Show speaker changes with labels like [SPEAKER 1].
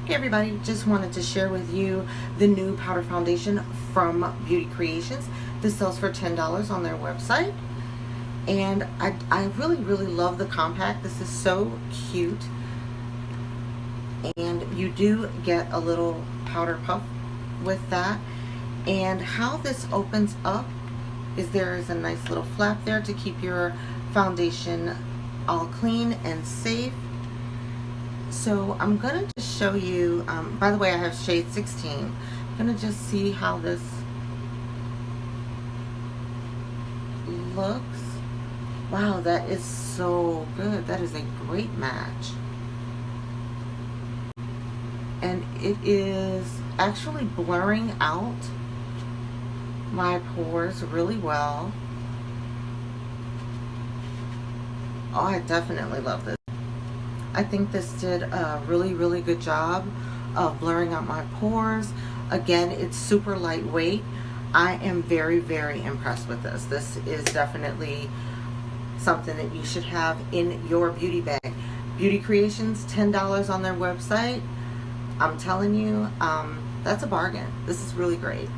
[SPEAKER 1] Hey everybody, just wanted to share with you the new powder foundation from Beauty Creations. This sells for $10 on their website. And I really love the compact. This is so cute. And you do get a little powder puff with that. And how this opens up is there is a nice little flap there to keep your foundation all clean and safe. So I'm going to just show you, by the way, I have shade 16. I'm going to just see how this looks. Wow, that is so good. That is a great match. And it is actually blurring out my pores really well. Oh, I definitely love this. I think this did a really good job of blurring out my pores. Again, it's super lightweight. I am very impressed with this. This is definitely something that you should have in your beauty bag. Beauty Creations, $10 on their website. I'm telling you, that's a bargain. This is really great.